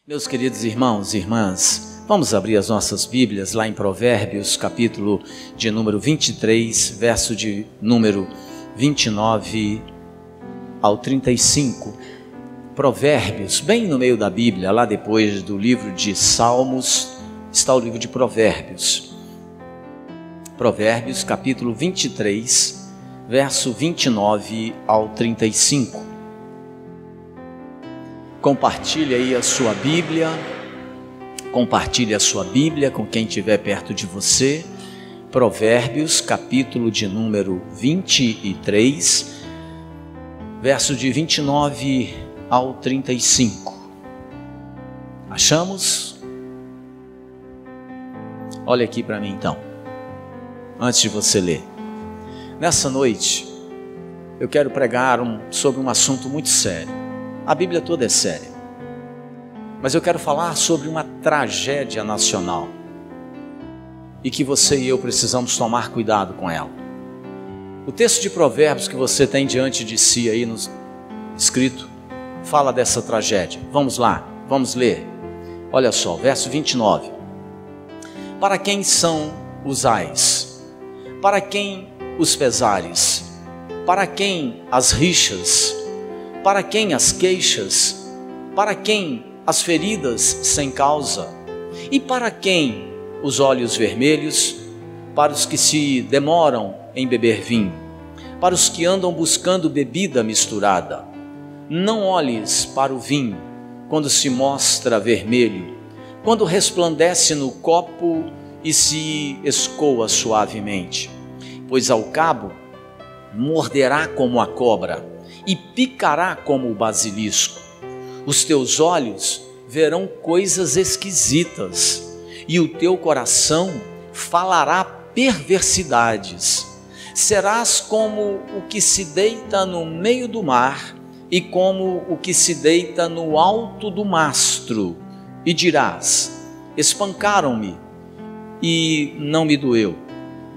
Meus queridos irmãos e irmãs, vamos abrir as nossas Bíblias lá em Provérbios, capítulo de número 23, verso de número 29 ao 35. Provérbios, bem no meio da Bíblia, lá depois do livro de Salmos, está o livro de Provérbios. Provérbios, capítulo 23, verso 29 ao 35. Compartilhe aí a sua Bíblia, compartilhe a sua Bíblia com quem estiver perto de você. Provérbios, capítulo de número 23, verso de 29 ao 35. Achamos? Olha aqui para mim então, antes de você ler. Nessa noite, eu quero pregar sobre um assunto muito sério. A Bíblia toda é séria, mas eu quero falar sobre uma tragédia nacional e que você e eu precisamos tomar cuidado com ela. O texto de Provérbios que você tem diante de si aí escrito fala dessa tragédia. Vamos lá, vamos ler. Olha só, verso 29. Para quem são os ais? Para quem os pesares? Para quem as rixas? Para quem as queixas? Para quem as feridas sem causa? E para quem os olhos vermelhos? Para os que se demoram em beber vinho, para os que andam buscando bebida misturada. Não olhes para o vinho quando se mostra vermelho, quando resplandece no copo e se escoa suavemente, pois ao cabo morderá como a cobra e picará como o basilisco. Os teus olhos verão coisas esquisitas e o teu coração falará perversidades. Serás como o que se deita no meio do mar e como o que se deita no alto do mastro, e dirás: espancaram-me e não me doeu,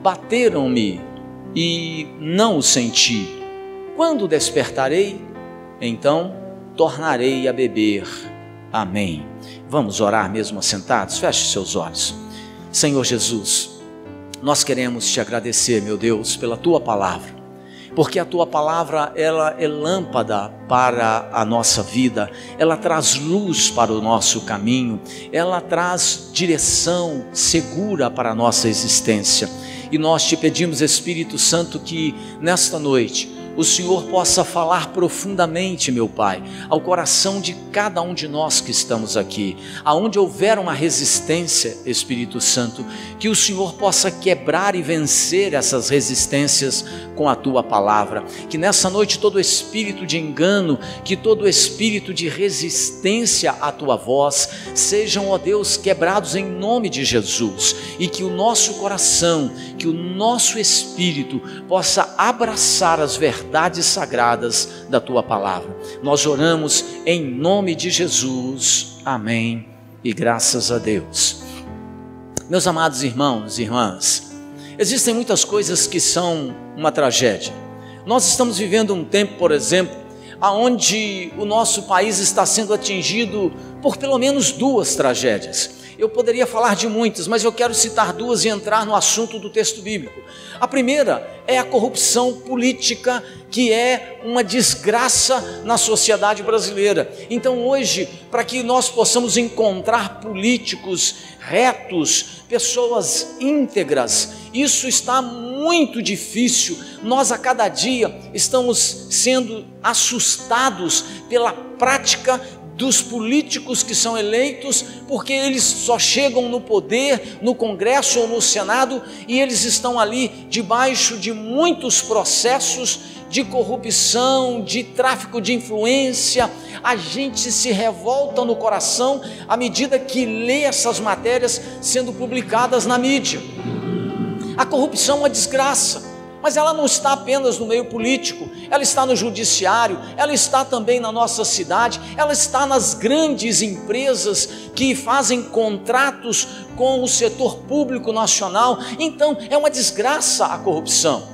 bateram-me e não o senti. Quando despertarei, então tornarei a beber. Amém. Vamos orar mesmo assentados? Feche seus olhos. Senhor Jesus, nós queremos te agradecer, meu Deus, pela tua palavra, porque a tua palavra, ela é lâmpada para a nossa vida, ela traz luz para o nosso caminho, ela traz direção segura para a nossa existência. E nós te pedimos, Espírito Santo, que nesta noite o Senhor possa falar profundamente, meu Pai, ao coração de cada um de nós que estamos aqui. Aonde houver uma resistência, Espírito Santo, que o Senhor possa quebrar e vencer essas resistências com a Tua palavra. Que nessa noite todo espírito de engano, que todo espírito de resistência à Tua voz, sejam, ó Deus, quebrados em nome de Jesus. E que o nosso coração, que o nosso espírito possa abraçar as verdades sagradas da Tua palavra. Nós oramos em nome de Jesus. Amém. E graças a Deus. Meus amados irmãos e irmãs, existem muitas coisas que são uma tragédia. Nós estamos vivendo um tempo, por exemplo, onde o nosso país está sendo atingido por pelo menos duas tragédias. Eu poderia falar de muitas, mas eu quero citar duas e entrar no assunto do texto bíblico. A primeira é a corrupção política, que é uma desgraça na sociedade brasileira. Então hoje, para que nós possamos encontrar políticos retos, pessoas íntegras, isso está muito difícil. Nós a cada dia estamos sendo assustados pela prática dos políticos que são eleitos, porque eles só chegam no poder, no Congresso ou no Senado, e eles estão ali debaixo de muitos processos de corrupção, de tráfico de influência. A gente se revolta no coração à medida que lê essas matérias sendo publicadas na mídia. A corrupção é uma desgraça, mas ela não está apenas no meio político, ela está no judiciário, ela está também na nossa cidade, ela está nas grandes empresas que fazem contratos com o setor público nacional. Então é uma desgraça a corrupção.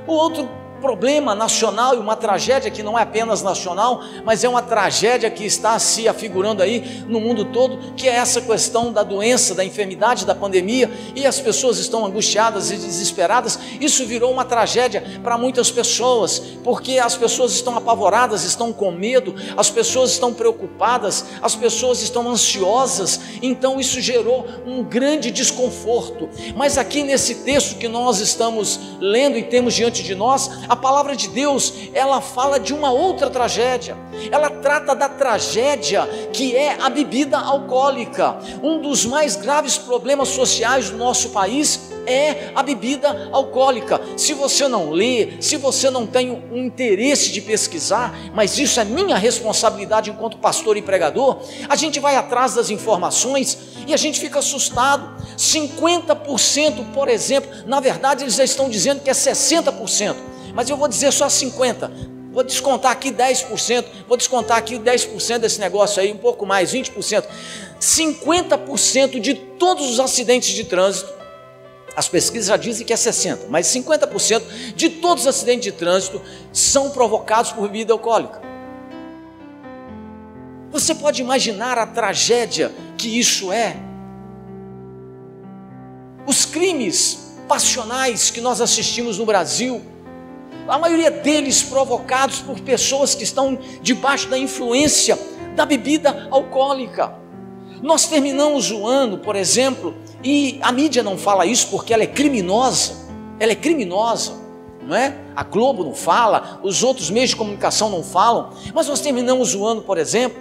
O outro problema nacional e uma tragédia que não é apenas nacional, mas é uma tragédia que está se afigurando aí no mundo todo, que é essa questão da doença, da enfermidade, da pandemia, e as pessoas estão angustiadas e desesperadas. Isso virou uma tragédia para muitas pessoas, porque as pessoas estão apavoradas, estão com medo, as pessoas estão preocupadas, as pessoas estão ansiosas, então isso gerou um grande desconforto. Mas aqui nesse texto que nós estamos lendo e temos diante de nós, a palavra de Deus, ela fala de uma outra tragédia. Ela trata da tragédia que é a bebida alcoólica. Um dos mais graves problemas sociais do nosso país é a bebida alcoólica. Se você não lê, se você não tem um interesse de pesquisar, mas isso é minha responsabilidade enquanto pastor e pregador, a gente vai atrás das informações e a gente fica assustado. 50%, por exemplo, na verdade eles já estão dizendo que é 60%, mas eu vou dizer só 50%, vou descontar aqui 10%, vou descontar aqui 10% desse negócio aí, um pouco mais, 20%, 50% de todos os acidentes de trânsito, as pesquisas já dizem que é 60%, mas 50% de todos os acidentes de trânsito são provocados por bebida alcoólica. Você pode imaginar a tragédia que isso é? Os crimes passionais que nós assistimos no Brasil, a maioria deles provocados por pessoas que estão debaixo da influência da bebida alcoólica. Nós terminamos o ano, por exemplo, e a mídia não fala isso porque ela é criminosa, não é? A Globo não fala, os outros meios de comunicação não falam, mas nós terminamos o ano, por exemplo,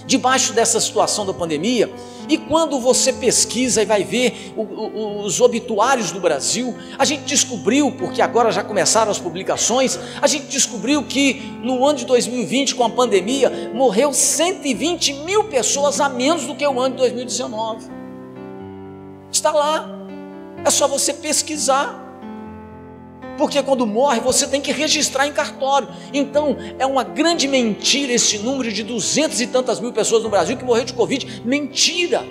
debaixo dessa situação da pandemia, e quando você pesquisa e vai ver os obituários do Brasil, a gente descobriu, porque agora já começaram as publicações, a gente descobriu que no ano de 2020, com a pandemia, morreu 120 mil pessoas a menos do que o ano de 2019. Está lá, é só você pesquisar. Porque quando morre você tem que registrar em cartório. Então é uma grande mentira esse número de 200 e tantas mil pessoas no Brasil que morreu de Covid. Mentira.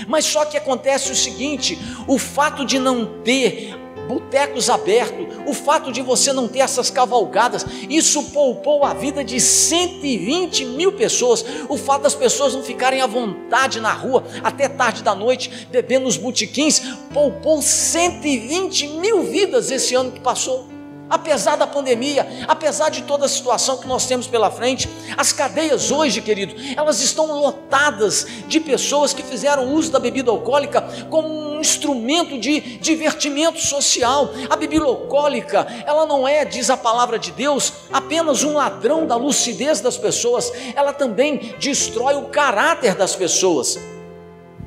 Mas só que acontece o seguinte: o fato de não ter botecos abertos, o fato de você não ter essas cavalgadas, isso poupou a vida de 120 mil pessoas. O fato das pessoas não ficarem à vontade na rua até tarde da noite, bebendo nos botequins, poupou 120 mil vidas esse ano que passou. Apesar da pandemia, apesar de toda a situação que nós temos pela frente, as cadeias hoje, querido, elas estão lotadas de pessoas que fizeram uso da bebida alcoólica como um instrumento de divertimento social. A bebida alcoólica, ela não é, diz a palavra de Deus, apenas um ladrão da lucidez das pessoas, ela também destrói o caráter das pessoas.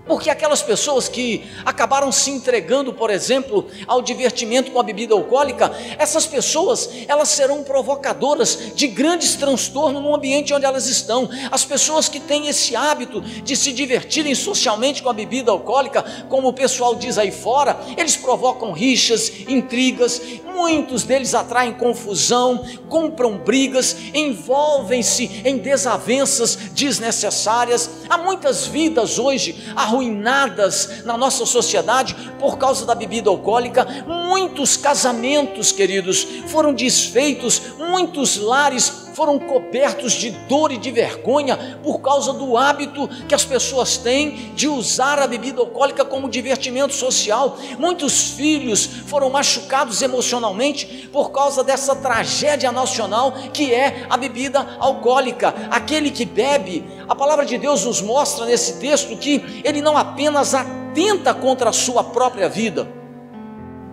Porque aquelas pessoas que acabaram se entregando, por exemplo, ao divertimento com a bebida alcoólica, essas pessoas, elas serão provocadoras de grandes transtornos no ambiente onde elas estão. As pessoas que têm esse hábito de se divertirem socialmente com a bebida alcoólica, como o pessoal diz aí fora, eles provocam rixas, intrigas, muitos deles atraem confusão, compram brigas, envolvem-se em desavenças desnecessárias. Há muitas vidas hoje arruinadas na nossa sociedade por causa da bebida alcoólica. Muitos casamentos, queridos, foram desfeitos, muitos lares foram cobertos de dor e de vergonha por causa do hábito que as pessoas têm de usar a bebida alcoólica como divertimento social. Muitos filhos foram machucados emocionalmente por causa dessa tragédia nacional que é a bebida alcoólica. Aquele que bebe, a palavra de Deus nos mostra nesse texto que ele não apenas atenta contra a sua própria vida,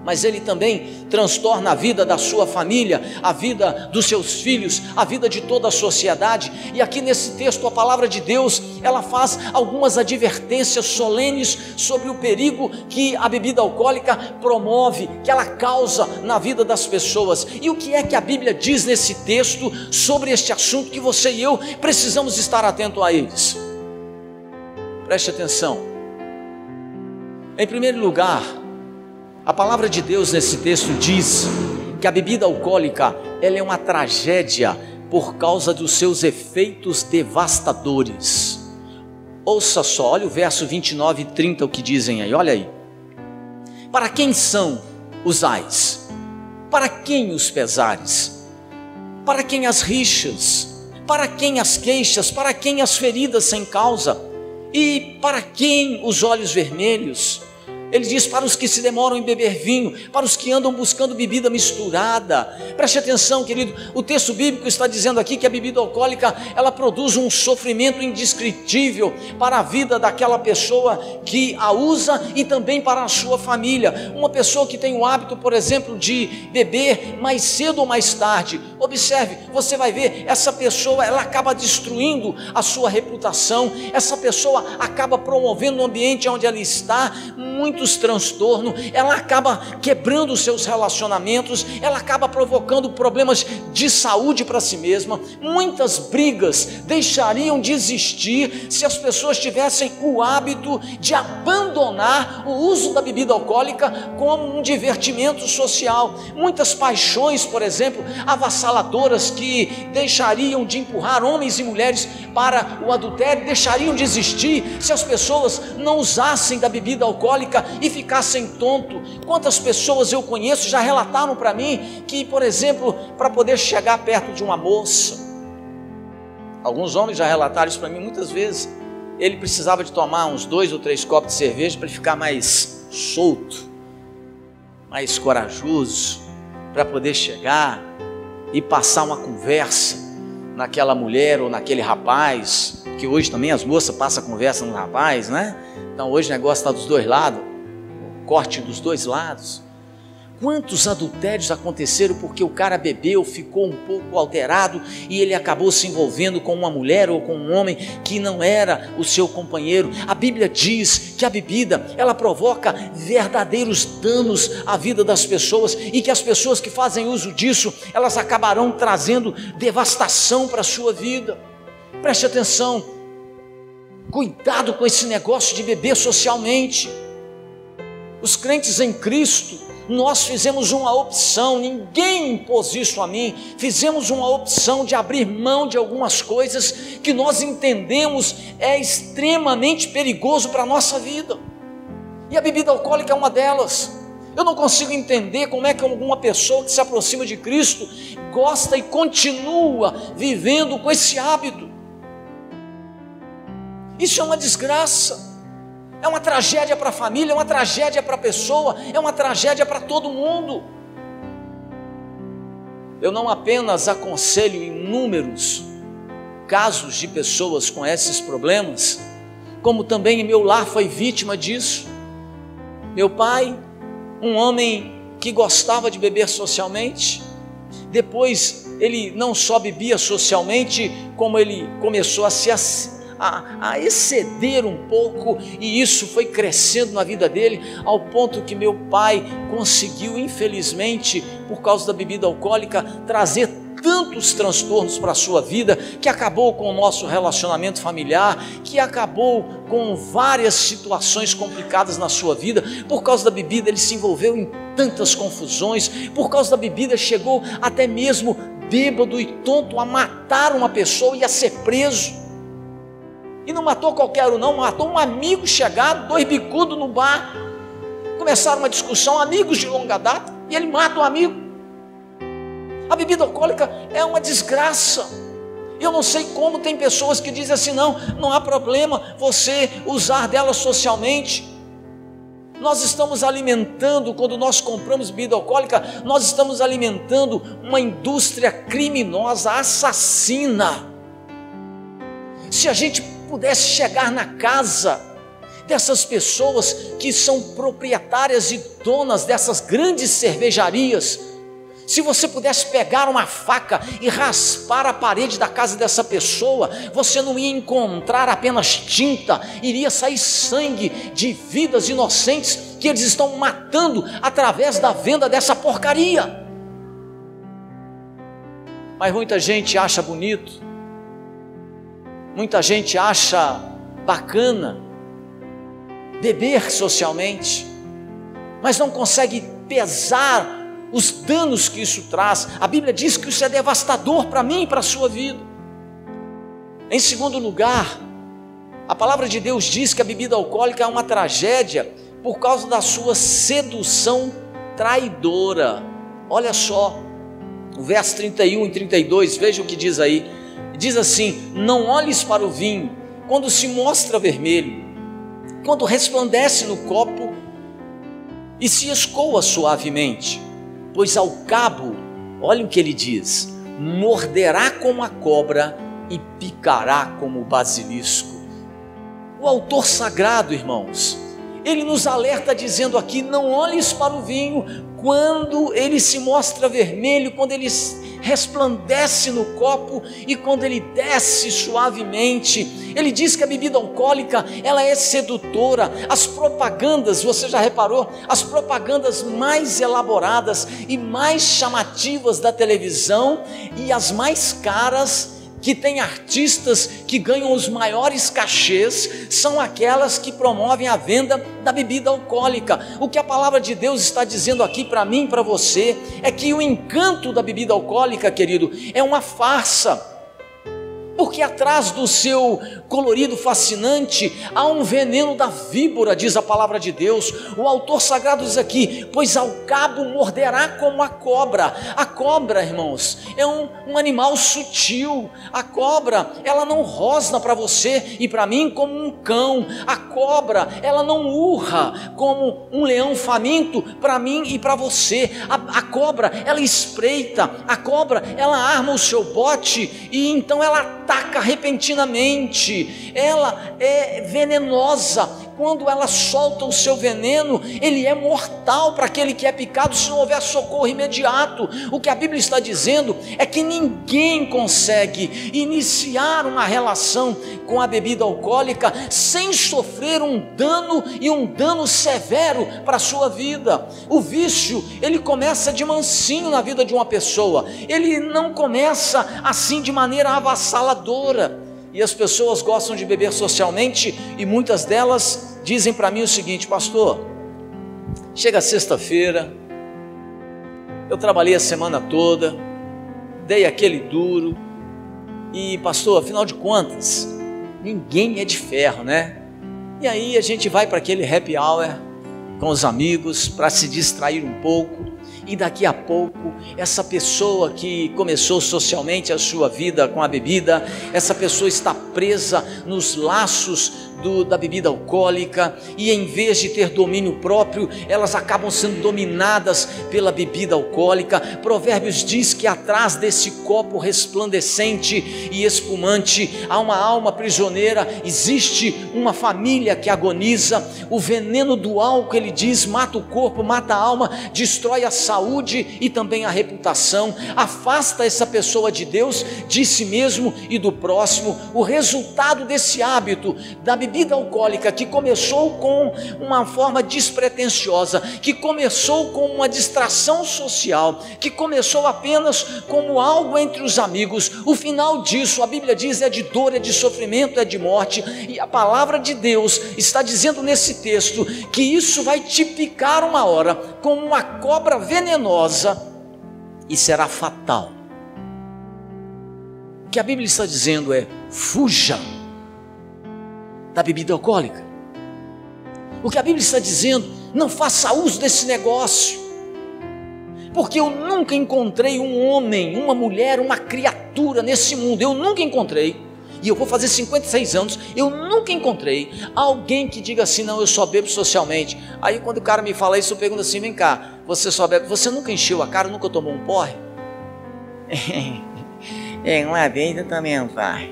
mas ele também transtorna a vida da sua família, a vida dos seus filhos, a vida de toda a sociedade. E aqui nesse texto a palavra de Deus, ela faz algumas advertências solenes sobre o perigo que a bebida alcoólica promove, que ela causa na vida das pessoas. E o que é que a Bíblia diz nesse texto sobre este assunto que você e eu precisamos estar atentos a eles? Preste atenção. Em primeiro lugar, a palavra de Deus nesse texto diz que a bebida alcoólica, ela é uma tragédia por causa dos seus efeitos devastadores. Ouça só, olha o verso 29 e 30, o que dizem aí, olha aí. Para quem são os ais? Para quem os pesares? Para quem as rixas? Para quem as queixas? Para quem as feridas sem causa? E para quem os olhos vermelhos? Ele diz: para os que se demoram em beber vinho, para os que andam buscando bebida misturada. Preste atenção, querido, o texto bíblico está dizendo aqui que a bebida alcoólica, ela produz um sofrimento indescritível para a vida daquela pessoa que a usa e também para a sua família. Uma pessoa que tem o hábito, por exemplo, de beber mais cedo ou mais tarde, observe, você vai ver, essa pessoa, ela acaba destruindo a sua reputação, essa pessoa acaba promovendo no ambiente onde ela está muitos transtornos, ela acaba quebrando os seus relacionamentos, ela acaba provocando problemas de saúde para si mesma. Muitas brigas deixariam de existir se as pessoas tivessem o hábito de abandonar o uso da bebida alcoólica como um divertimento social. Muitas paixões, por exemplo, avassaladoras que deixariam de empurrar homens e mulheres para o adultério, deixariam de existir se as pessoas não usassem da bebida alcoólica e ficassem tonto. Quantas pessoas eu conheço já relataram para mim que, por exemplo, para poder chegar perto de uma moça, alguns homens já relataram isso para mim muitas vezes, ele precisava de tomar uns 2 ou 3 copos de cerveja para ele ficar mais solto, mais corajoso, para poder chegar e passar uma conversa naquela mulher ou naquele rapaz, que hoje também as moças passam conversa no rapaz, né? Então hoje o negócio está dos dois lados, o corte dos dois lados. Quantos adultérios aconteceram porque o cara bebeu, ficou um pouco alterado e ele acabou se envolvendo com uma mulher ou com um homem que não era o seu companheiro? A Bíblia diz que a bebida, ela provoca verdadeiros danos à vida das pessoas e que as pessoas que fazem uso disso, elas acabarão trazendo devastação para a sua vida. Preste atenção, cuidado com esse negócio de beber socialmente. Os crentes em Cristo, nós fizemos uma opção, ninguém impôs isso a mim, fizemos uma opção de abrir mão de algumas coisas que nós entendemos é extremamente perigoso para a nossa vida, e a bebida alcoólica é uma delas. Eu não consigo entender como é que alguma pessoa que se aproxima de Cristo gosta e continua vivendo com esse hábito. Isso é uma desgraça. É uma tragédia para a família, é uma tragédia para a pessoa, é uma tragédia para todo mundo. Eu não apenas aconselho inúmeros casos de pessoas com esses problemas, como também meu lar foi vítima disso. Meu pai, um homem que gostava de beber socialmente, depois ele não só bebia socialmente, como ele começou a exceder um pouco, e isso foi crescendo na vida dele, ao ponto que meu pai conseguiu, infelizmente, por causa da bebida alcoólica, trazer tantos transtornos para a sua vida, que acabou com o nosso relacionamento familiar, que acabou com várias situações complicadas na sua vida. Por causa da bebida ele se envolveu em tantas confusões, por causa da bebida chegou até mesmo bêbado e tonto a matar uma pessoa e a ser preso. E não matou qualquer um não, matou um amigo chegado, 2 bicudos no bar, começaram uma discussão, amigos de longa data, e ele mata um amigo. A bebida alcoólica é uma desgraça. Eu não sei como tem pessoas que dizem assim: não há problema você usar dela socialmente. Nós estamos alimentando, quando nós compramos bebida alcoólica, nós estamos alimentando uma indústria criminosa, assassina. Se a gente pudesse chegar na casa dessas pessoas que são proprietárias e donas dessas grandes cervejarias, se você pudesse pegar uma faca e raspar a parede da casa dessa pessoa, você não ia encontrar apenas tinta, iria sair sangue de vidas inocentes que eles estão matando através da venda dessa porcaria. Mas muita gente acha bonito, muita gente acha bacana beber socialmente, mas não consegue pesar os danos que isso traz. A Bíblia diz que isso é devastador para mim e para a sua vida. Em segundo lugar, a palavra de Deus diz que a bebida alcoólica é uma tragédia por causa da sua sedução traidora. Olha só, o verso 31 e 32, veja o que diz aí. Diz assim: não olhes para o vinho quando se mostra vermelho, quando resplandece no copo e se escoa suavemente, pois ao cabo, olha o que ele diz, morderá como a cobra e picará como o basilisco. O autor sagrado, irmãos, ele nos alerta dizendo aqui: não olhes para o vinho quando ele se mostra vermelho, quando ele resplandece no copo e quando ele desce suavemente. Ele diz que a bebida alcoólica, ela é sedutora. As propagandas, você já reparou? As propagandas mais elaboradas e mais chamativas da televisão e as mais caras, que tem artistas que ganham os maiores cachês, são aquelas que promovem a venda da bebida alcoólica. O que a palavra de Deus está dizendo aqui para mim e para você é que o encanto da bebida alcoólica, querido, é uma farsa. Porque atrás do seu colorido fascinante há um veneno da víbora, diz a palavra de Deus. O autor sagrado diz aqui: pois ao cabo morderá como a cobra. A cobra, irmãos, é um animal sutil. A cobra, ela não rosna para você e para mim como um cão. A cobra, ela não urra como um leão faminto para mim e para você. A cobra, ela espreita. A cobra, ela arma o seu bote e então ela ataca repentinamente. Ela é venenosa. Quando ela solta o seu veneno, ele é mortal para aquele que é picado, se não houver socorro imediato. O que a Bíblia está dizendo é que ninguém consegue iniciar uma relação com a bebida alcoólica sem sofrer um dano, e um dano severo para a sua vida. O vício, ele começa de mansinho na vida de uma pessoa, ele não começa assim de maneira avassaladora. E as pessoas gostam de beber socialmente, e muitas delas dizem para mim o seguinte: pastor, chega sexta-feira, eu trabalhei a semana toda, dei aquele duro, e pastor, afinal de contas, ninguém é de ferro, né? E aí a gente vai para aquele happy hour com os amigos para se distrair um pouco, e daqui a pouco essa pessoa que começou socialmente a sua vida com a bebida, essa pessoa está presa nos laços da bebida alcoólica, e em vez de ter domínio próprio, elas acabam sendo dominadas pela bebida alcoólica. Provérbios diz que atrás desse copo resplandecente e espumante há uma alma prisioneira, existe uma família que agoniza. O veneno do álcool, ele diz, mata o corpo, mata a alma, destrói a saúde e também a reputação, afasta essa pessoa de Deus, de si mesmo e do próximo. O resultado desse hábito da bebida alcoólica, que começou com uma forma despretensiosa, que começou com uma distração social, que começou apenas como algo entre os amigos, o final disso, a Bíblia diz, é de dor, é de sofrimento, é de morte. E a palavra de Deus está dizendo nesse texto que isso vai te picar uma hora como uma cobra venenosa e será fatal. O que a Bíblia está dizendo é: fuja da bebida alcoólica. O que a Bíblia está dizendo: não faça uso desse negócio, porque eu nunca encontrei um homem, uma mulher, uma criatura nesse mundo, eu nunca encontrei, e eu vou fazer 56 anos, eu nunca encontrei alguém que diga assim: não, eu só bebo socialmente. Aí quando o cara me fala isso, eu pergunto assim: vem cá, você só bebe, você nunca encheu a cara, nunca tomou um porre? Uma vez eu também não faz.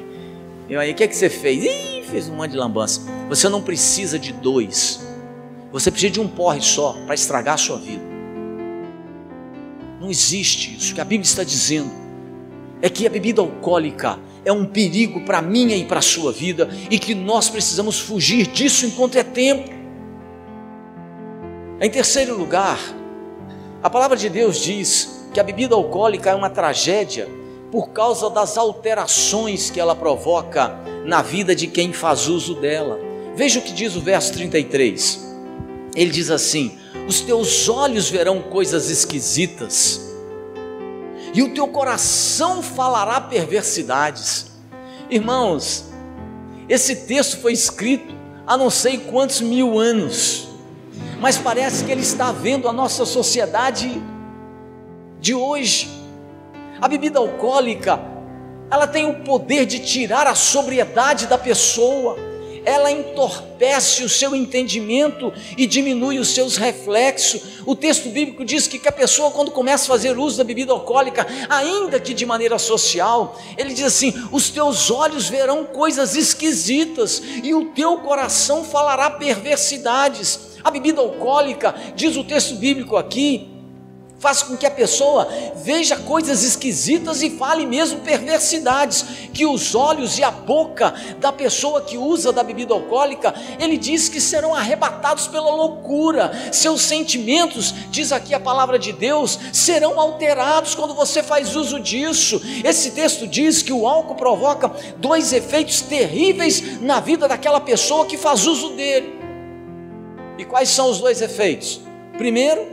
E aí, o que você fez? Fez um monte de lambança. Você não precisa de dois, você precisa de um porre só para estragar a sua vida. Não existe isso. O que a Bíblia está dizendo é que a bebida alcoólica é um perigo para a minha e para a sua vida, e que nós precisamos fugir disso enquanto é tempo. Em terceiro lugar, a palavra de Deus diz que a bebida alcoólica é uma tragédia por causa das alterações que ela provoca na vida de quem faz uso dela. Veja o que diz o verso 33. Ele diz assim: os teus olhos verão coisas esquisitas, e o teu coração falará perversidades. Irmãos, esse texto foi escrito há não sei quantos mil anos, mas parece que ele está vendo a nossa sociedade de hoje. A bebida alcoólica, ela tem o poder de tirar a sobriedade da pessoa, ela entorpece o seu entendimento e diminui os seus reflexos. O texto bíblico diz que a pessoa, quando começa a fazer uso da bebida alcoólica, ainda que de maneira social, ele diz assim: os teus olhos verão coisas esquisitas e o teu coração falará perversidades. A bebida alcoólica, diz o texto bíblico aqui, faz com que a pessoa veja coisas esquisitas e fale mesmo perversidades, que os olhos e a boca da pessoa que usa da bebida alcoólica, ele diz que serão arrebatados pela loucura, seus sentimentos, diz aqui a palavra de Deus, serão alterados quando você faz uso disso. Esse texto diz que o álcool provoca dois efeitos terríveis na vida daquela pessoa que faz uso dele. E quais são os dois efeitos? Primeiro,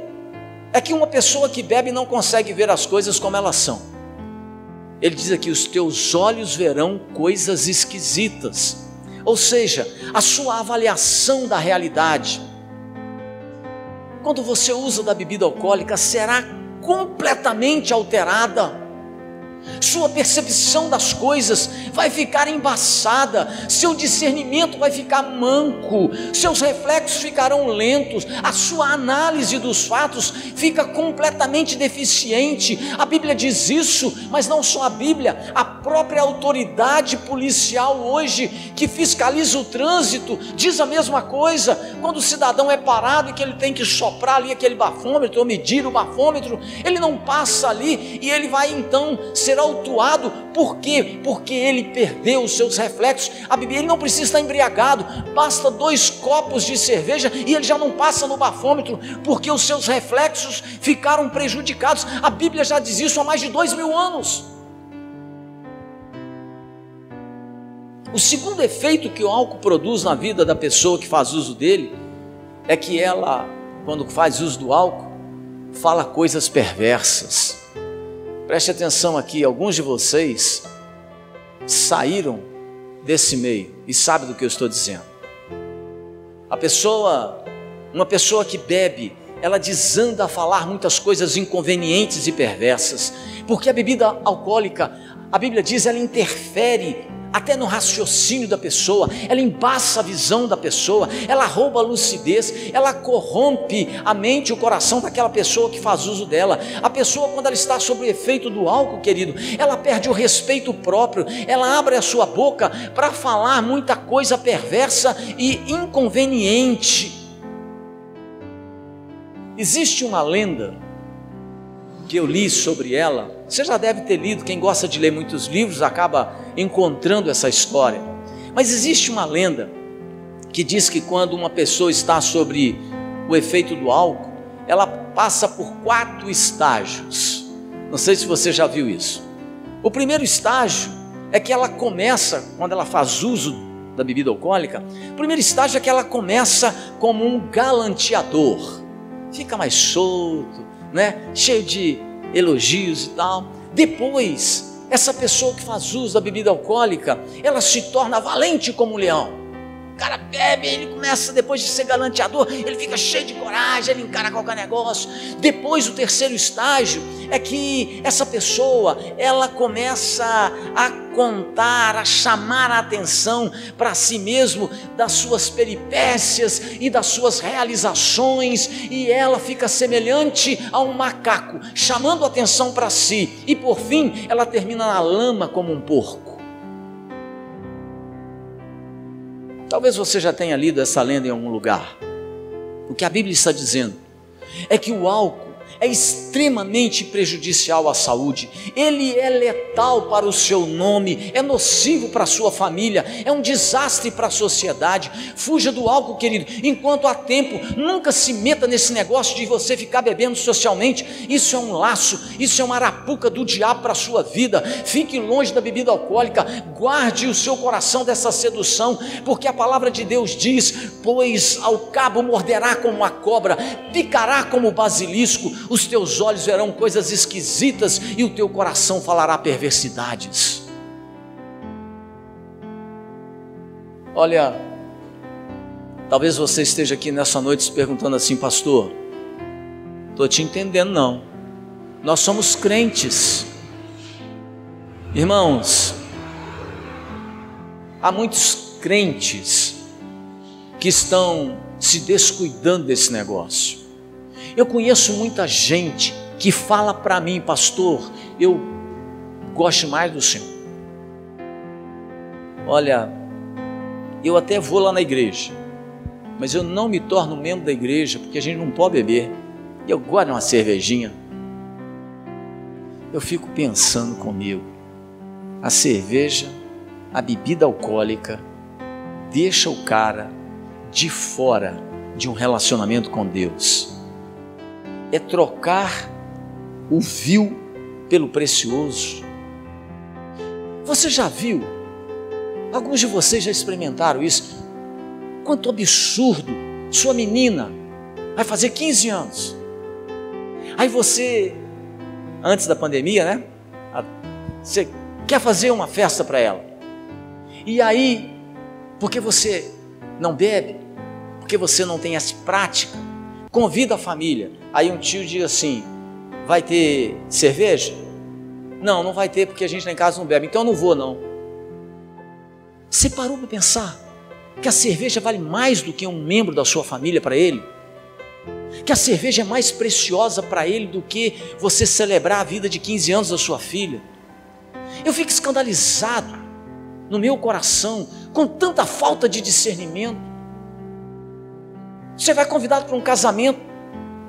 é que uma pessoa que bebe não consegue ver as coisas como elas são. Ele diz aqui: os teus olhos verão coisas esquisitas. Ou seja, a sua avaliação da realidade, quando você usa da bebida alcoólica, será completamente alterada. Sua percepção das coisas vai ficar embaçada, seu discernimento vai ficar manco, seus reflexos ficarão lentos, a sua análise dos fatos fica completamente deficiente. A Bíblia diz isso, mas não só a Bíblia, a própria autoridade policial hoje, que fiscaliza o trânsito, diz a mesma coisa. Quando o cidadão é parado e que ele tem que soprar ali aquele bafômetro, ou medir o bafômetro, ele não passa ali e ele vai então ser autuado. Por quê? Porque ele perdeu os seus reflexos. A Bíblia, ele não precisa estar embriagado, basta 2 copos de cerveja e ele já não passa no bafômetro, porque os seus reflexos ficaram prejudicados. A Bíblia já diz isso há mais de 2000 anos. O segundo efeito que o álcool produz na vida da pessoa que faz uso dele é que ela, quando faz uso do álcool, fala coisas perversas. Preste atenção aqui, alguns de vocês saíram desse meio e sabem do que eu estou dizendo. Uma pessoa que bebe, ela desanda a falar muitas coisas inconvenientes e perversas, porque a bebida alcoólica, a Bíblia diz, ela interfere até no raciocínio da pessoa, ela embaça a visão da pessoa, ela rouba a lucidez, ela corrompe a mente e o coração daquela pessoa que faz uso dela. A pessoa, quando ela está sob o efeito do álcool, querido, ela perde o respeito próprio, ela abre a sua boca para falar muita coisa perversa e inconveniente. Existe uma lenda que eu li sobre ela, você já deve ter lido, quem gosta de ler muitos livros acaba encontrando essa história, mas existe uma lenda que diz que quando uma pessoa está sobre o efeito do álcool, ela passa por 4 estágios. Não sei se você já viu isso. O primeiro estágio é que ela começa, quando ela faz uso da bebida alcoólica, o primeiro estágio é que ela começa como um galanteador, fica mais solto, né? Cheio de elogios e tal. Depois, essa pessoa que faz uso da bebida alcoólica, ela se torna valente como um leão. O cara bebe, ele começa, depois de ser galanteador, ele fica cheio de coragem, ele encara qualquer negócio. Depois, o terceiro estágio é que essa pessoa, ela começa a contar, a chamar a atenção para si mesmo das suas peripécias e das suas realizações, e ela fica semelhante a um macaco, chamando a atenção para si, e por fim, ela termina na lama como um porco. Talvez você já tenha lido essa lenda em algum lugar. O que a Bíblia está dizendo é que o álcool é extremamente prejudicial à saúde, ele é letal para o seu nome, é nocivo para a sua família, é um desastre para a sociedade. Fuja do álcool, querido, enquanto há tempo. Nunca se meta nesse negócio de você ficar bebendo socialmente. Isso é um laço, isso é uma arapuca do diabo para a sua vida. Fique longe da bebida alcoólica, guarde o seu coração dessa sedução, porque a palavra de Deus diz: pois ao cabo morderá como a cobra, picará como o basilisco, os teus olhos verão coisas esquisitas e o teu coração falará perversidades. Olha, talvez você esteja aqui nessa noite se perguntando assim: pastor, estou te entendendo não, Nós somos crentes. Irmãos, há muitos crentes que estão se descuidando desse negócio. Eu conheço muita gente que fala para mim: pastor, eu gosto mais do Senhor. Olha, eu até vou lá na igreja, mas eu não me torno membro da igreja porque a gente não pode beber. Eu gosto de uma cervejinha. Eu fico pensando comigo, a cerveja, a bebida alcoólica, deixa o cara de fora de um relacionamento com Deus. É trocar o vil pelo precioso. Você já viu? Alguns de vocês já experimentaram isso. Quanto absurdo! Sua menina vai fazer 15 anos. Aí você, antes da pandemia, né? Você quer fazer uma festa para ela. E aí, porque você não bebe, porque você não tem essa prática, convida a família. Aí um tio diz assim: vai ter cerveja? Não, não vai ter porque a gente lá em casa não bebe, então eu não vou não. Você parou para pensar que a cerveja vale mais do que um membro da sua família para ele? Que a cerveja é mais preciosa para ele do que você celebrar a vida de 15 anos da sua filha? Eu fico escandalizado no meu coração com tanta falta de discernimento. Você vai convidado para um casamento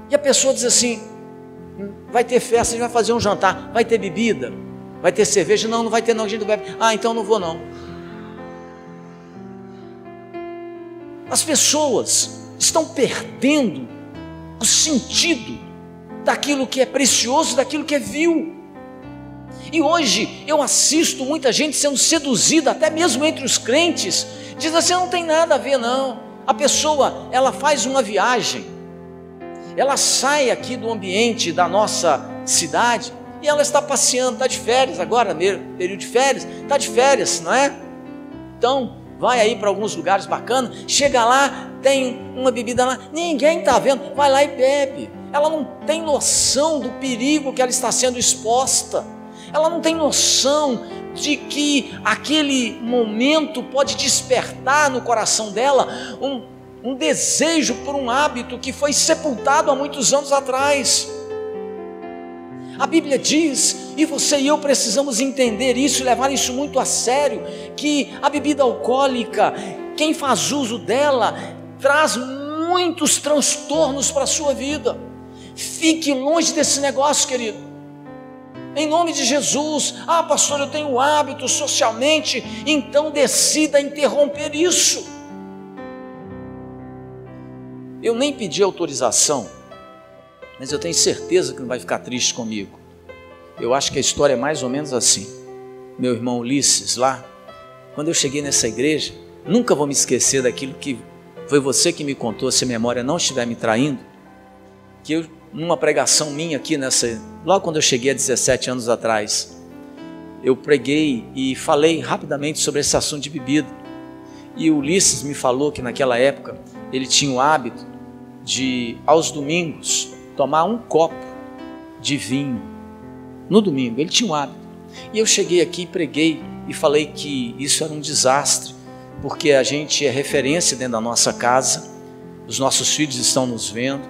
e a pessoa diz assim: vai ter festa, a gente vai fazer um jantar, vai ter bebida, vai ter cerveja? Não, não vai ter não, a gente não bebe. Ah, então não vou não. As pessoas estão perdendo o sentido daquilo que é precioso, daquilo que é vil. E hoje eu assisto muita gente sendo seduzida, até mesmo entre os crentes, diz assim: não tem nada a ver não. A pessoa, ela faz uma viagem, ela sai aqui do ambiente da nossa cidade e ela está passeando, está de férias agora, período de férias, está de férias, não é? Então vai aí para alguns lugares bacanas, chega lá, tem uma bebida lá, ninguém está vendo, vai lá e bebe. Ela não tem noção do perigo que ela está sendo exposta. Ela não tem noção de que aquele momento pode despertar no coração dela um desejo por um hábito que foi sepultado há muitos anos atrás. A Bíblia diz, e você e eu precisamos entender isso e levar isso muito a sério, que a bebida alcoólica, quem faz uso dela, traz muitos transtornos para a sua vida. Fique longe desse negócio, querido. Em nome de Jesus. Ah, pastor, eu tenho hábito socialmente, então decida interromper isso. Eu nem pedi autorização, mas eu tenho certeza que não vai ficar triste comigo. Eu acho que a história é mais ou menos assim. Meu irmão Ulisses lá, quando eu cheguei nessa igreja, nunca vou me esquecer daquilo que foi você que me contou, se a memória não estiver me traindo, que eu, numa pregação minha aqui logo quando eu cheguei há 17 anos atrás, eu preguei e falei rapidamente sobre esse assunto de bebida. E o Ulisses me falou que naquela época ele tinha o hábito de, aos domingos, tomar um copo de vinho. No domingo, ele tinha um hábito. E eu cheguei aqui, preguei e falei que isso era um desastre, porque a gente é referência dentro da nossa casa, os nossos filhos estão nos vendo.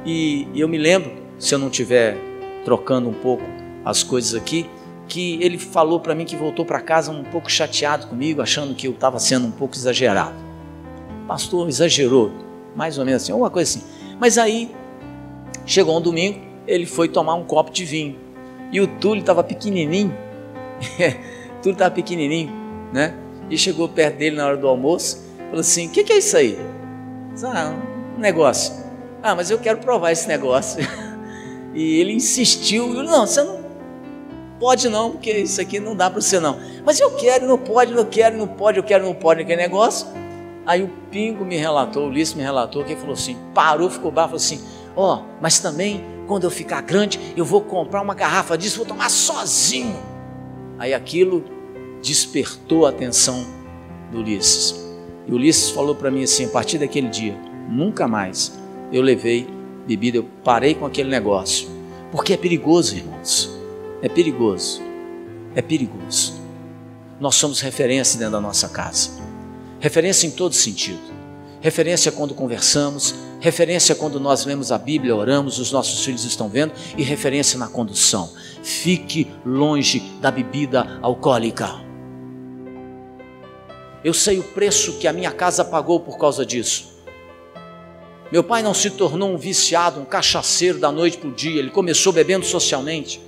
E eu me lembro, se eu não estiver trocando um pouco as coisas aqui, que ele falou para mim que voltou para casa um pouco chateado comigo, achando que eu estava sendo um pouco exagerado. Pastor, exagerou, mais ou menos assim, uma coisa assim. Mas aí, chegou um domingo, ele foi tomar um copo de vinho, e o Túlio estava pequenininho, Túlio estava pequenininho, né? E chegou perto dele na hora do almoço, falou assim: o que é isso aí? Ah, um negócio. Ah, mas eu quero provar esse negócio. E ele insistiu, não, você não pode não, porque isso aqui não dá para você não. Mas eu quero, não pode, não quero, não pode, eu quero, não pode, aquele negócio. Aí o Pingo me relatou, o Ulisses me relatou, que ele falou assim, parou, ficou bravo, falou assim: ó, mas também, quando eu ficar grande, eu vou comprar uma garrafa disso, vou tomar sozinho. Aí aquilo despertou a atenção do Ulisses. E o Ulisses falou para mim assim: a partir daquele dia, nunca mais eu levei bebida, eu parei com aquele negócio, Porque é perigoso, irmãos. É perigoso. É perigoso. Nós somos referência dentro da nossa casa. Referência em todo sentido. Referência quando conversamos, referência quando nós lemos a Bíblia, oramos, os nossos filhos estão vendo, e referência na condução. Fique longe da bebida alcoólica. Eu sei o preço que a minha casa pagou por causa disso. Meu pai não se tornou um viciado, um cachaceiro da noite para o dia, ele começou bebendo socialmente.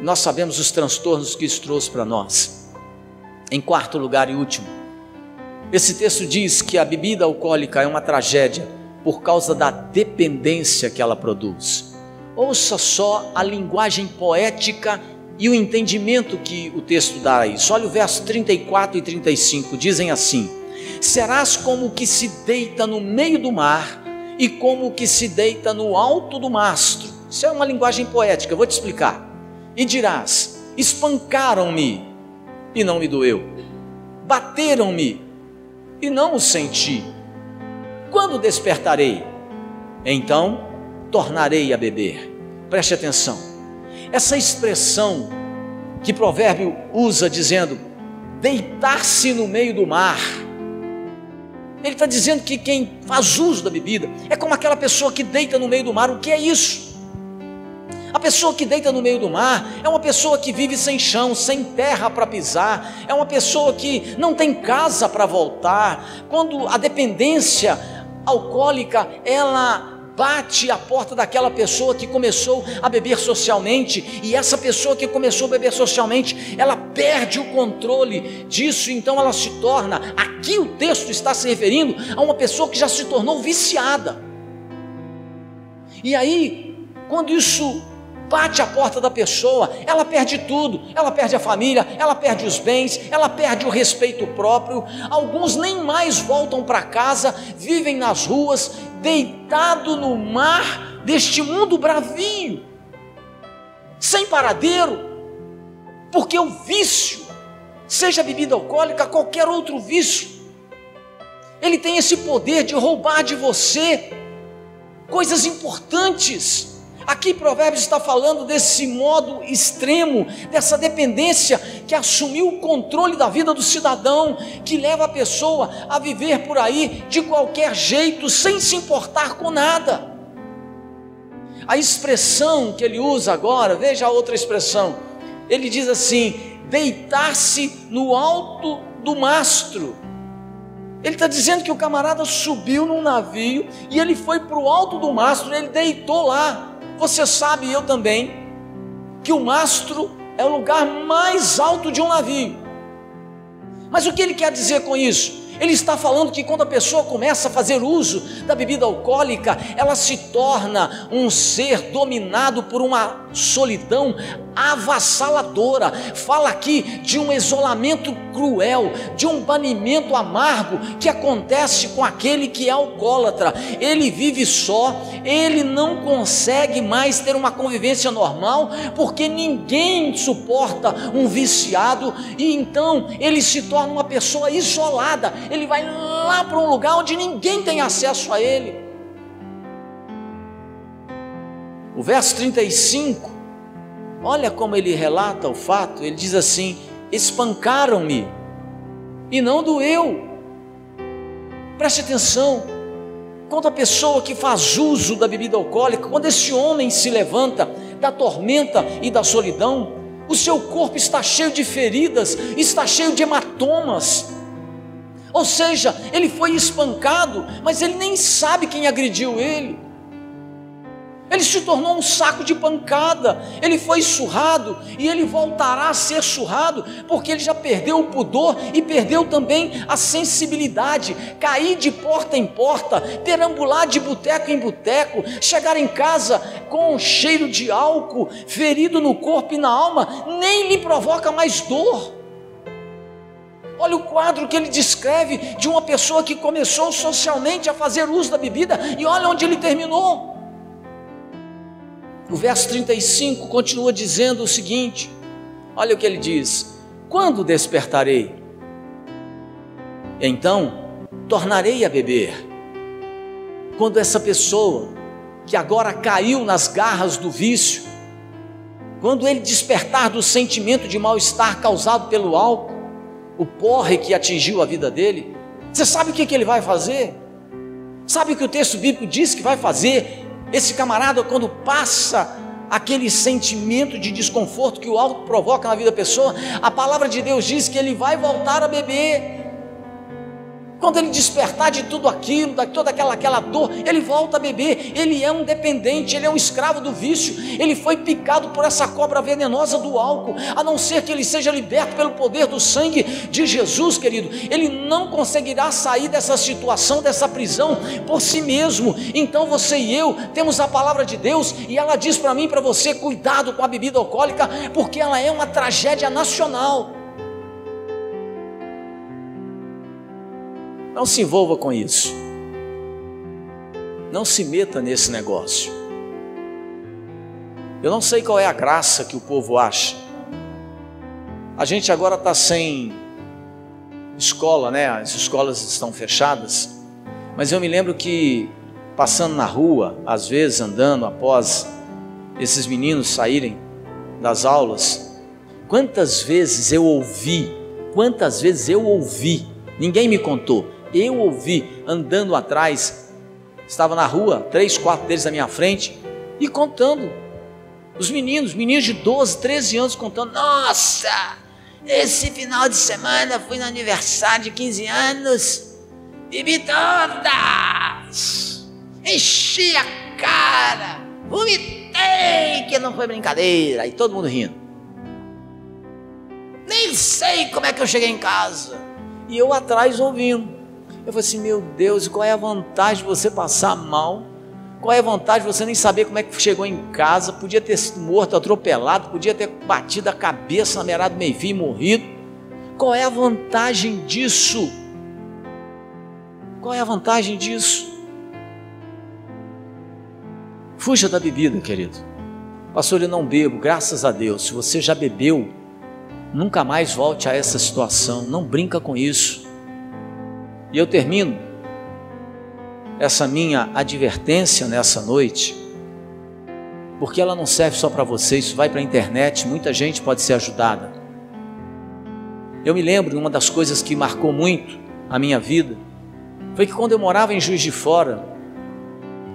Nós sabemos os transtornos que isso trouxe para nós. Em quarto lugar e último, esse texto diz que a bebida alcoólica é uma tragédia por causa da dependência que ela produz. Ouça só a linguagem poética e o entendimento que o texto dá a isso. Olha o verso 34 e 35, dizem assim: serás como o que se deita no meio do mar e como o que se deita no alto do mastro. Isso é uma linguagem poética, eu vou te explicar. E dirás: espancaram-me e não me doeu, bateram-me e não o senti. Quando despertarei? Então tornarei a beber. Preste atenção. Essa expressão que Provérbio usa dizendo deitar-se no meio do mar, ele está dizendo que quem faz uso da bebida é como aquela pessoa que deita no meio do mar. O que é isso? A pessoa que deita no meio do mar é uma pessoa que vive sem chão, sem terra para pisar, é uma pessoa que não tem casa para voltar. Quando a dependência alcoólica, ela bate a porta daquela pessoa que começou a beber socialmente, e essa pessoa que começou a beber socialmente, ela perde o controle disso, então ela se torna, aqui o texto está se referindo a uma pessoa que já se tornou viciada. E aí, quando isso bate a porta da pessoa, ela perde tudo, ela perde a família, ela perde os bens, ela perde o respeito próprio. Alguns nem mais voltam para casa, vivem nas ruas, deitado no mar deste mundo bravio, sem paradeiro, porque o vício, seja bebida alcoólica, qualquer outro vício, ele tem esse poder de roubar de você coisas importantes. Aqui Provérbios está falando desse modo extremo, dessa dependência que assumiu o controle da vida do cidadão, que leva a pessoa a viver por aí de qualquer jeito, sem se importar com nada. A expressão que ele usa agora, veja a outra expressão, ele diz assim: deitar-se no alto do mastro. Ele está dizendo que o camarada subiu num navio e ele foi para o alto do mastro, ele deitou lá. Você sabe, eu também, que o mastro é o lugar mais alto de um navio. Mas o que ele quer dizer com isso? Ele está falando que quando a pessoa começa a fazer uso da bebida alcoólica, ela se torna um ser dominado por uma solidão avassaladora. Fala aqui de um isolamento cruel, de um banimento amargo que acontece com aquele que é alcoólatra. Ele vive só, ele não consegue mais ter uma convivência normal, porque ninguém suporta um viciado, e então ele se torna uma pessoa isolada. Ele vai lá para um lugar onde ninguém tem acesso a ele. O verso 35, olha como ele relata o fato. Ele diz assim: espancaram-me e não doeu. Preste atenção, quando a pessoa que faz uso da bebida alcoólica, quando esse homem se levanta da tormenta e da solidão, o seu corpo está cheio de feridas, está cheio de hematomas. Ou seja, ele foi espancado, mas ele nem sabe quem agrediu ele. Ele se tornou um saco de pancada, ele foi surrado e ele voltará a ser surrado, porque ele já perdeu o pudor e perdeu também a sensibilidade. Cair de porta em porta, perambular de boteco em boteco, chegar em casa com um cheiro de álcool, ferido no corpo e na alma, nem lhe provoca mais dor. Olha o quadro que ele descreve de uma pessoa que começou socialmente a fazer uso da bebida, e olha onde ele terminou. O verso 35 continua dizendo o seguinte, olha o que ele diz: quando despertarei? Então tornarei a beber. Quando essa pessoa que agora caiu nas garras do vício, quando ele despertar do sentimento de mal-estar causado pelo álcool, o porre que atingiu a vida dele, você sabe o que ele vai fazer? Sabe o que o texto bíblico diz que vai fazer? Esse camarada, quando passa aquele sentimento de desconforto que o álcool provoca na vida da pessoa, a palavra de Deus diz que ele vai voltar a beber. Quando ele despertar de tudo aquilo, de toda aquela dor, ele volta a beber. Ele é um dependente, ele é um escravo do vício. Ele foi picado por essa cobra venenosa do álcool. A não ser que ele seja liberto pelo poder do sangue de Jesus, querido, ele não conseguirá sair dessa situação, dessa prisão, por si mesmo. Então você e eu temos a palavra de Deus, e ela diz para mim e para você: cuidado com a bebida alcoólica, porque ela é uma tragédia nacional. Não se envolva com isso, não se meta nesse negócio. Eu não sei qual é a graça que o povo acha. A gente agora está sem escola, né? As escolas estão fechadas, mas eu me lembro que, passando na rua, às vezes andando após esses meninos saírem das aulas, quantas vezes eu ouvi, ninguém me contou, eu ouvi andando atrás, estava na rua, 3, 4 deles na minha frente, e contando, os meninos de 12, 13 anos contando: nossa, esse final de semana fui no aniversário de 15 anos, bebi todas, enchi a cara, vomitei, que não foi brincadeira, e todo mundo rindo. Nem sei como é que eu cheguei em casa, e eu atrás ouvindo. Eu falei assim: meu Deus, qual é a vantagem de você passar mal? Qual é a vantagem de você nem saber como é que chegou em casa? Podia ter sido morto, atropelado, podia ter batido a cabeça na beirada do meio-fio e morrido. Qual é a vantagem disso? Qual é a vantagem disso? Fuja da bebida, querido. Pastor, eu não bebo, graças a Deus. Se você já bebeu, nunca mais volte a essa situação, não brinca com isso. E eu termino essa minha advertência nessa noite, porque ela não serve só para você, isso vai para a internet, muita gente pode ser ajudada. Eu me lembro de uma das coisas que marcou muito a minha vida, foi que quando eu morava em Juiz de Fora,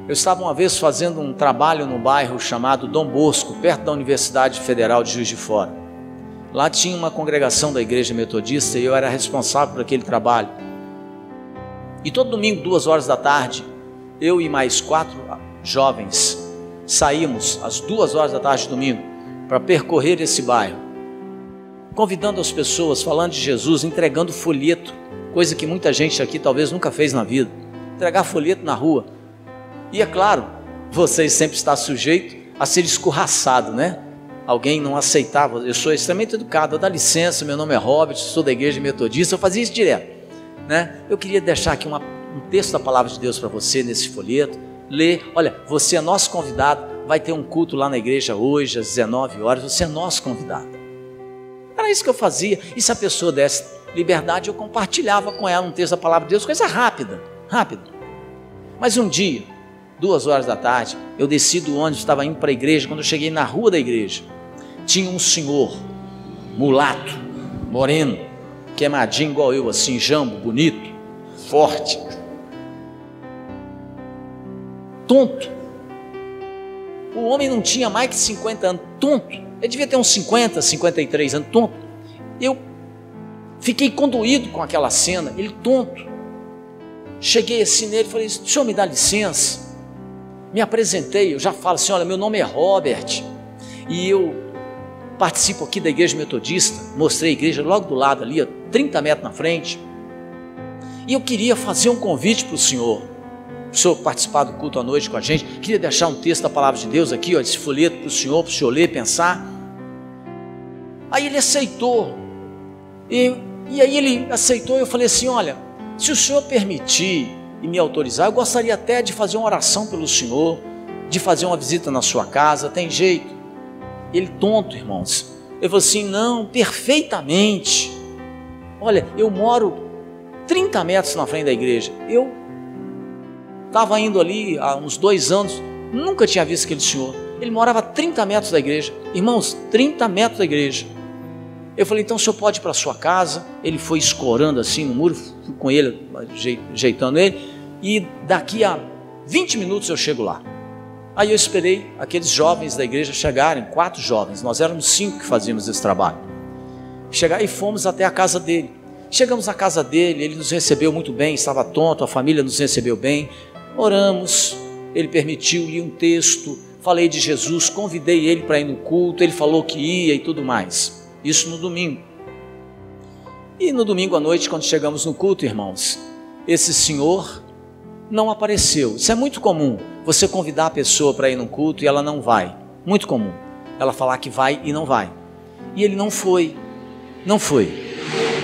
eu estava uma vez fazendo um trabalho no bairro chamado Dom Bosco, perto da Universidade Federal de Juiz de Fora. Lá tinha uma congregação da Igreja Metodista e eu era responsável por aquele trabalho. E todo domingo, 2 horas da tarde, eu e mais 4 jovens saímos às 2 horas da tarde de domingo para percorrer esse bairro, convidando as pessoas, falando de Jesus, entregando folheto, coisa que muita gente aqui talvez nunca fez na vida, entregar folheto na rua. E é claro, vocês sempre estão sujeitos a ser escorraçado, né? Alguém não aceitava, eu sou extremamente educado, dá licença, meu nome é Robert, sou da Igreja Metodista, eu fazia isso direto, né? Eu queria deixar aqui um texto da palavra de Deus para você nesse folheto, ler. Olha, você é nosso convidado, vai ter um culto lá na igreja hoje às 19 horas, você é nosso convidado. Era isso que eu fazia, e se a pessoa desse liberdade, eu compartilhava com ela um texto da palavra de Deus, coisa rápida. Mas um dia, 2 horas da tarde, eu desci do ônibus, estava indo para a igreja. Quando eu cheguei na rua da igreja, tinha um senhor, mulato, moreno, queimadinho igual eu, assim, jambo, bonito, forte, tonto. O homem não tinha mais que 50 anos, tonto. Ele devia ter uns 50, 53 anos, tonto. Eu fiquei condoído com aquela cena, ele tonto. Cheguei assim nele e falei: o senhor me dá licença? Me apresentei, eu já falo assim: olha, meu nome é Robert, e eu participo aqui da Igreja Metodista. Mostrei a igreja logo do lado ali, 30 metros na frente, e eu queria fazer um convite para o senhor participar do culto à noite com a gente. Queria deixar um texto da palavra de Deus aqui, ó, esse folheto para o senhor ler, pensar. Aí ele aceitou, e aí ele aceitou, eu falei assim: olha, se o senhor permitir e me autorizar, eu gostaria até de fazer uma oração pelo senhor, de fazer uma visita na sua casa, tem jeito? Ele tonto, irmãos, ele falou assim: não, perfeitamente. Olha, eu moro 30 metros na frente da igreja. Eu estava indo ali há uns 2 anos Nunca tinha visto aquele senhor. Ele morava a 30 metros da igreja. Irmãos, 30 metros da igreja. Eu falei, então o senhor pode ir para a sua casa? Ele foi escorando assim no muro, fui com ele, ajeitando ele, e daqui a 20 minutos eu chego lá. Aí eu esperei aqueles jovens da igreja chegarem, 4 jovens, nós éramos 5 que fazíamos esse trabalho. Chegar e fomos até a casa dele. Chegamos na casa dele, ele nos recebeu muito bem, estava tonto, a família nos recebeu bem. Oramos, ele permitiu, li um texto, falei de Jesus, convidei ele para ir no culto, ele falou que ia e tudo mais. Isso no domingo. E no domingo à noite, quando chegamos no culto, irmãos, esse senhor não apareceu. Isso é muito comum, você convidar a pessoa para ir no culto e ela não vai. Muito comum, ela falar que vai e não vai. E ele não foi.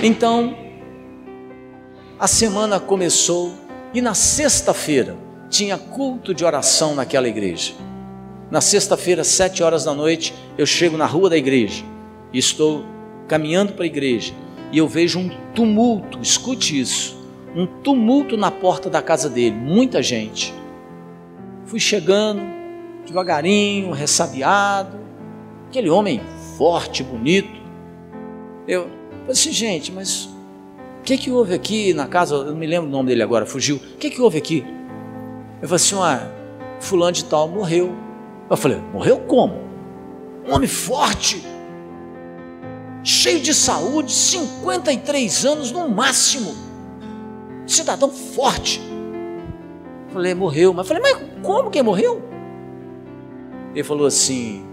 Então, a semana começou e na sexta-feira tinha culto de oração naquela igreja. Na sexta-feira, 7 horas da noite, eu chego na rua da igreja. Estou caminhando para a igreja e eu vejo um tumulto, escute isso, um tumulto na porta da casa dele, muita gente. Fui chegando devagarinho, ressabiado, aquele homem forte, bonito. Eu falei assim, gente, mas o que houve aqui na casa? Eu não me lembro o nome dele agora, fugiu. O que houve aqui? Eu falei assim, fulano de tal morreu. Eu falei, morreu como? Um homem forte, cheio de saúde, 53 anos no máximo, cidadão forte. Falei, morreu. Mas falei, mas como que morreu? Ele falou assim,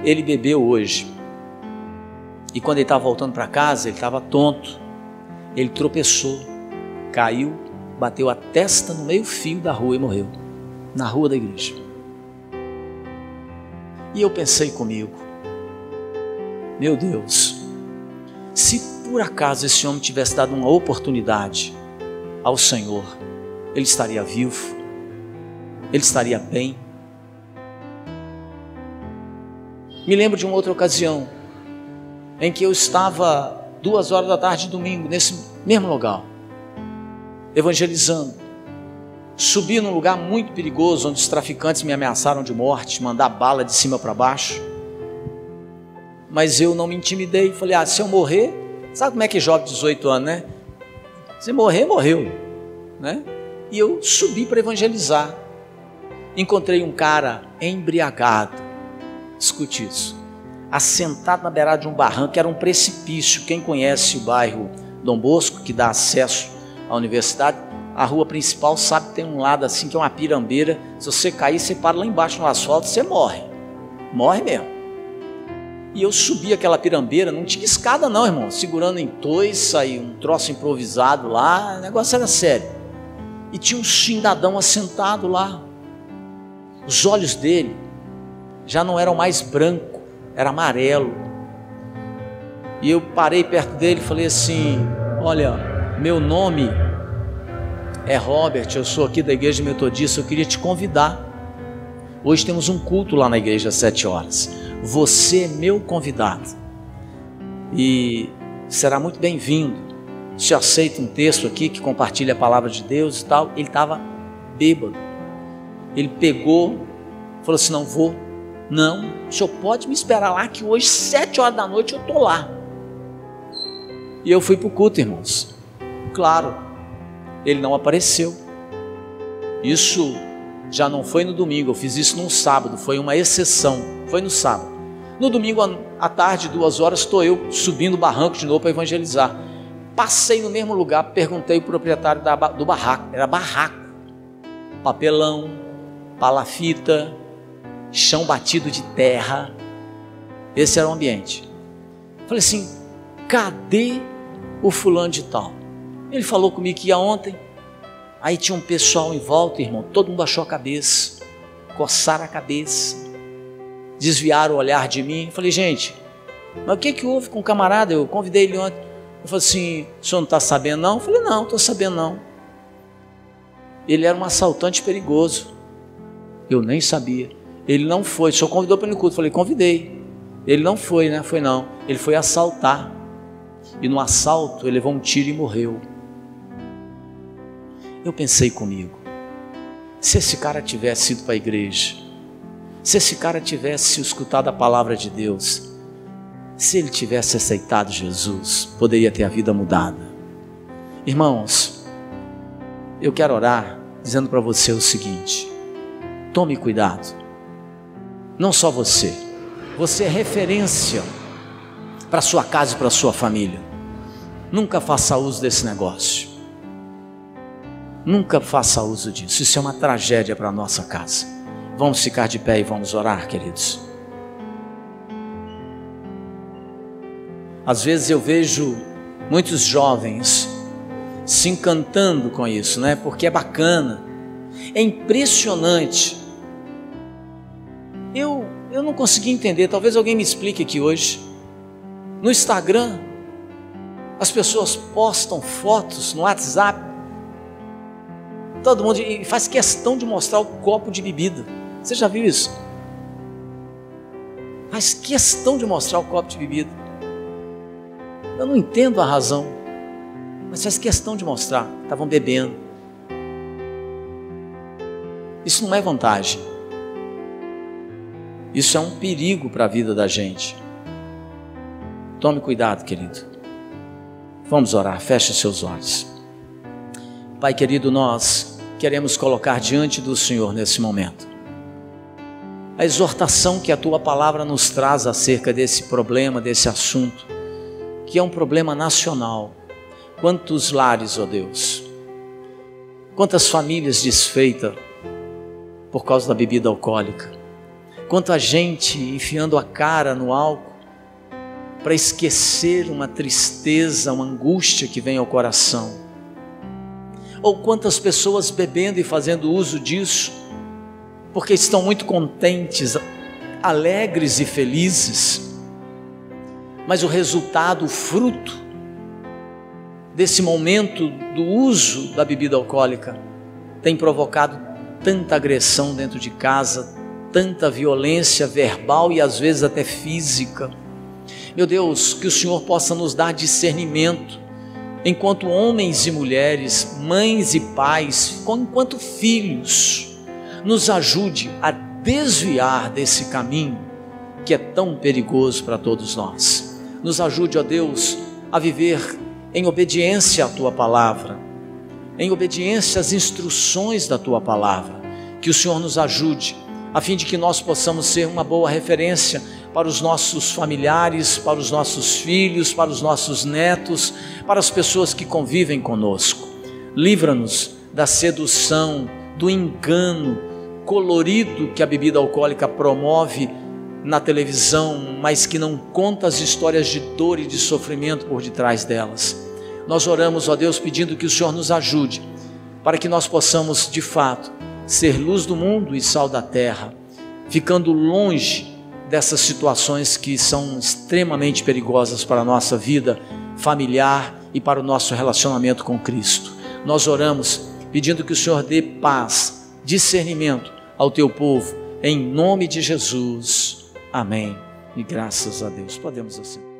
ele bebeu hoje, e quando ele estava voltando para casa, ele estava tonto, ele tropeçou, caiu, bateu a testa no meio fio da rua e morreu, na rua da igreja. E eu pensei comigo, meu Deus, se por acaso esse homem tivesse dado uma oportunidade ao Senhor, ele estaria vivo, ele estaria bem. Me lembro de uma outra ocasião, em que eu estava 2 horas da tarde de domingo, nesse mesmo lugar, evangelizando. Subi num lugar muito perigoso, onde os traficantes me ameaçaram de morte, mandar bala de cima para baixo. Mas eu não me intimidei, falei, se eu morrer, sabe como é que jovem de 18 anos, né? Se morrer, morreu, né? E eu subi para evangelizar. Encontrei um cara embriagado, escute isso, assentado na beirada de um barranco, que era um precipício. Quem conhece o bairro Dom Bosco, que dá acesso à universidade, a rua principal, sabe que tem um lado assim, que é uma pirambeira. Se você cair, você para lá embaixo no asfalto, você morre mesmo. E eu subi aquela pirambeira, não tinha escada não, irmão, segurando em toiça e um troço improvisado lá, o negócio era sério. E tinha um cidadão assentado lá, os olhos dele já não eram mais branco, era amarelo. E eu parei perto dele e falei assim, olha, meu nome é Robert, eu sou aqui da igreja metodista, eu queria te convidar. Hoje temos um culto lá na igreja às 7 horas. Você é meu convidado e será muito bem-vindo. Se aceita um texto aqui que compartilha a palavra de Deus e tal. Ele estava bêbado. Ele pegou, falou assim, não vou. Não, o senhor pode me esperar lá, que hoje 7 horas da noite eu estou lá. E eu fui para o culto, irmãos. Claro, ele não apareceu. Isso já não foi no domingo, eu fiz isso num sábado, foi uma exceção, foi no sábado. No domingo à tarde, 2 horas, estou eu subindo o barranco de novo para evangelizar. Passei no mesmo lugar, perguntei ao proprietário do barraco, era barraco, papelão, palafita, chão batido de terra, esse era o ambiente. Falei assim, cadê o fulano de tal? Ele falou comigo que ia ontem. Aí tinha um pessoal em volta, irmão, todo mundo baixou a cabeça, coçaram a cabeça, desviaram o olhar de mim. Falei, gente, mas o que houve com o camarada? Eu convidei ele ontem. Eu falei assim, o senhor não está sabendo não? Eu falei, não, estou sabendo não. Ele era um assaltante perigoso. Eu nem sabia. Ele não foi, o senhor convidou para ir no culto. Eu falei, convidei. Ele não foi, né? Foi não. Ele foi assaltar. E no assalto ele levou um tiro e morreu. Eu pensei comigo, Se esse cara tivesse ido para a igreja, se esse cara tivesse escutado a palavra de Deus, se ele tivesse aceitado Jesus, poderia ter a vida mudada. Irmãos, eu quero orar dizendo para você o seguinte: tome cuidado. Não só você é referência para sua casa e para sua família. Nunca faça uso desse negócio. Nunca faça uso disso. Isso é uma tragédia para a nossa casa. Vamos ficar de pé e vamos orar, queridos. Às vezes eu vejo muitos jovens se encantando com isso, né? Porque é bacana, é impressionante. Eu não consegui entender, talvez alguém me explique aqui hoje. No Instagram, as pessoas postam fotos no WhatsApp, todo mundo, e faz questão de mostrar o copo de bebida. Você já viu isso? Faz questão de mostrar o copo de bebida. Eu não entendo a razão, mas faz questão de mostrar. Estavam bebendo. Isso não é vantagem. Isso é um perigo para a vida da gente. Tome cuidado, querido. Vamos orar, feche seus olhos. Pai querido, nós queremos colocar diante do Senhor nesse momento a exortação que a Tua palavra nos traz acerca desse problema, desse assunto, que é um problema nacional. Quantos lares, ó Deus, quantas famílias desfeitas por causa da bebida alcoólica, quanta gente enfiando a cara no álcool para esquecer uma tristeza, uma angústia que vem ao coração, ou quantas pessoas bebendo e fazendo uso disso, porque estão muito contentes, alegres e felizes, mas o resultado, o fruto desse momento do uso da bebida alcoólica tem provocado tanta agressão dentro de casa, tanta violência verbal e às vezes até física. Meu Deus, que o Senhor possa nos dar discernimento, enquanto homens e mulheres, mães e pais, enquanto filhos, nos ajude a desviar desse caminho que é tão perigoso para todos nós. Nos ajude, ó Deus, a viver em obediência à Tua palavra, em obediência às instruções da Tua palavra. Que o Senhor nos ajude, a fim de que nós possamos ser uma boa referência para os nossos familiares, para os nossos filhos, para os nossos netos, para as pessoas que convivem conosco. Livra-nos da sedução, do engano colorido que a bebida alcoólica promove na televisão, mas que não conta as histórias de dor e de sofrimento por detrás delas. Nós oramos, ó Deus, pedindo que o Senhor nos ajude, para que nós possamos, de fato, ser luz do mundo e sal da terra, ficando longe dessas situações que são extremamente perigosas para a nossa vida familiar e para o nosso relacionamento com Cristo. Nós oramos pedindo que o Senhor dê paz, discernimento ao Teu povo, em nome de Jesus. Amém. E graças a Deus. Podemos assim.